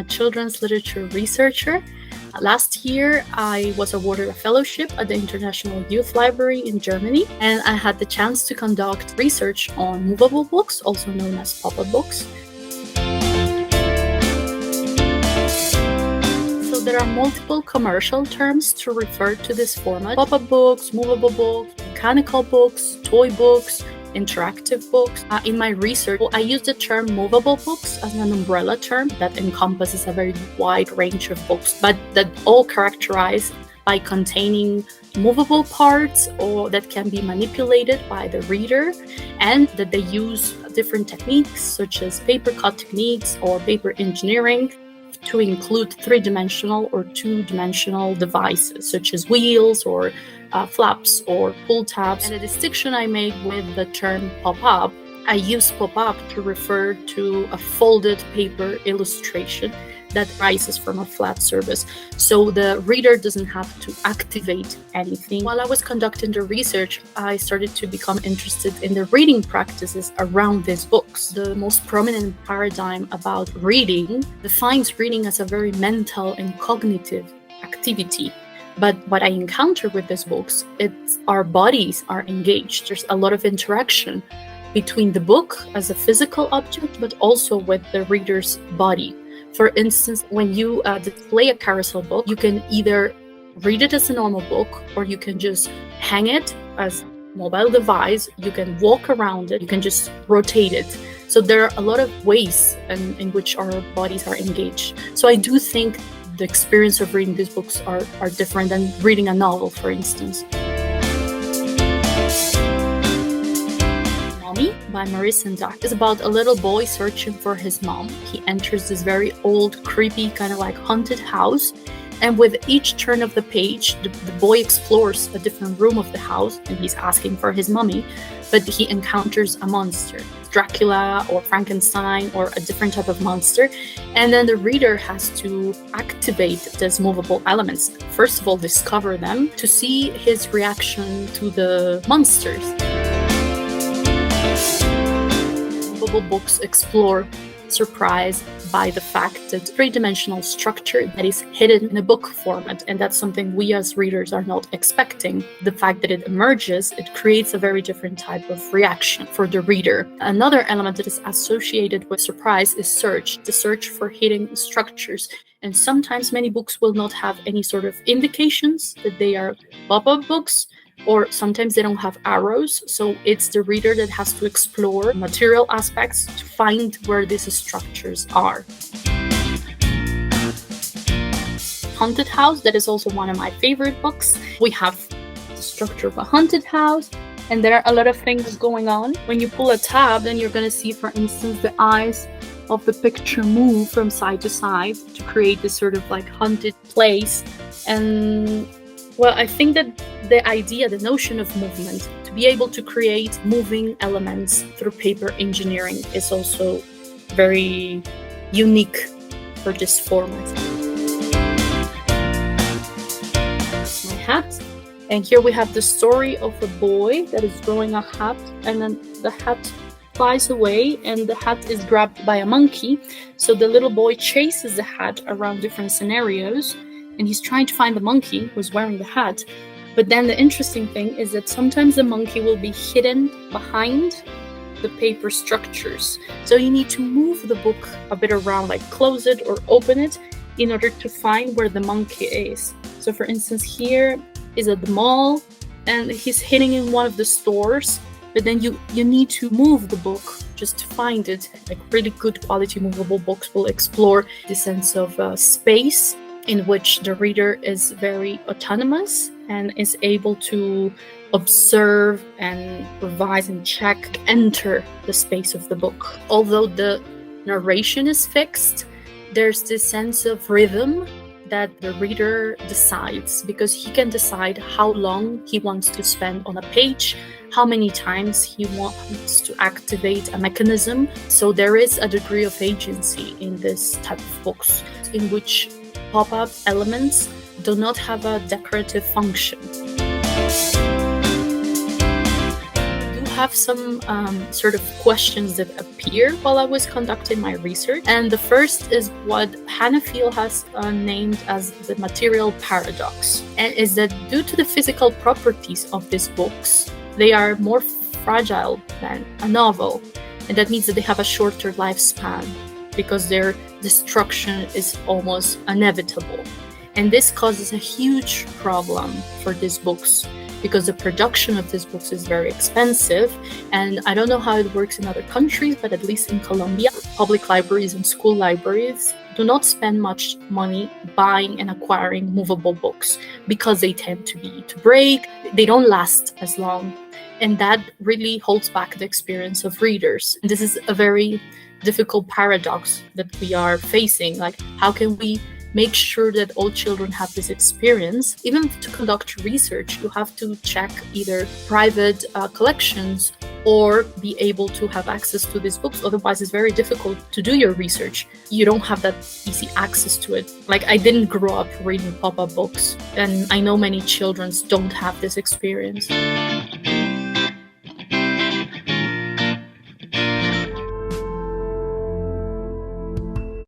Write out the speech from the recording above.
a children's literature researcher. Last year, I was awarded a fellowship at the International Youth Library in Germany, and I had the chance to conduct research on movable books, also known as pop-up books. So there are multiple commercial terms to refer to this format: pop-up books, movable books, mechanical books, toy books, interactive books. In my research, I use the term movable books as an umbrella term that encompasses a very wide range of books, but that all characterized by containing movable parts or that can be manipulated by the reader, and that they use different techniques such as paper cut techniques or paper engineering to include three-dimensional or two-dimensional devices such as wheels or flaps or pull tabs. And the distinction I made with the term pop-up, I use pop-up to refer to a folded paper illustration that rises from a flat surface, so the reader doesn't have to activate anything. While I was conducting the research, I started to become interested in the reading practices around these books. The most prominent paradigm about reading defines reading as a very mental and cognitive activity. But what I encounter with these books, it's our bodies are engaged. There's a lot of interaction between the book as a physical object, but also with the reader's body. For instance, when you display a carousel book, you can either read it as a normal book, or you can just hang it as a mobile device. You can walk around it, you can just rotate it. So there are a lot of ways in which our bodies are engaged. So I do think the experience of reading these books are different than reading a novel, for instance. By Maurice Sendak is about a little boy searching for his mom. He enters this very old, creepy, kind of like haunted house, and with each turn of the page, the boy explores a different room of the house, and he's asking for his mommy, but he encounters a monster, Dracula or Frankenstein or a different type of monster, and then the reader has to activate these movable elements. First of all, discover them to see his reaction to the monsters. Movable books explore surprise by the fact that three-dimensional structure that is hidden in a book format, and that's something we as readers are not expecting. The fact that it emerges, it creates a very different type of reaction for the reader. Another element that is associated with surprise is search, the search for hidden structures. And sometimes many books will not have any sort of indications that they are pop-up books, or sometimes they don't have arrows, so it's the reader that has to explore material aspects to find where these structures are. Haunted House, that is also one of my favorite books. We have the structure of a haunted house, and there are a lot of things going on. When you pull a tab, then you're going to see, for instance, the eyes of the picture move from side to side to create this sort of like haunted place. And well, I think that the idea, the notion of movement, to be able to create moving elements through paper engineering is also very unique for this format. My hat. And here we have the story of a boy that is drawing a hat, and then the hat flies away and the hat is grabbed by a monkey. So the little boy chases the hat around different scenarios, and he's trying to find the monkey who's wearing the hat. But then the interesting thing is that sometimes the monkey will be hidden behind the paper structures. So you need to move the book a bit around, like close it or open it, in order to find where the monkey is. So for instance, here is at the mall, and he's hidden in one of the stores, but then you need to move the book just to find it. Like really good quality movable books will explore the sense of space, in which the reader is very autonomous and is able to observe and revise and check, enter the space of the book. Although the narration is fixed, there's this sense of rhythm that the reader decides, because he can decide how long he wants to spend on a page, how many times he wants to activate a mechanism. So there is a degree of agency in this type of books, in which pop-up elements do not have a decorative function. We do have some sort of questions that appear while I was conducting my research. And the first is what Hannah Field has named as the material paradox, and is that due to the physical properties of these books, they are more fragile than a novel. And that means that they have a shorter lifespan because their destruction is almost inevitable. And this causes a huge problem for these books because the production of these books is very expensive. And I don't know how it works in other countries, but at least in Colombia, public libraries and school libraries do not spend much money buying and acquiring movable books because they tend to break, they don't last as long. And that really holds back the experience of readers. And this is a very difficult paradox that we are facing. Like, how can we make sure that all children have this experience? Even to conduct research, you have to check either private collections or be able to have access to these books. Otherwise, it's very difficult to do your research. You don't have that easy access to it. Like, I didn't grow up reading pop-up books, and I know many children don't have this experience.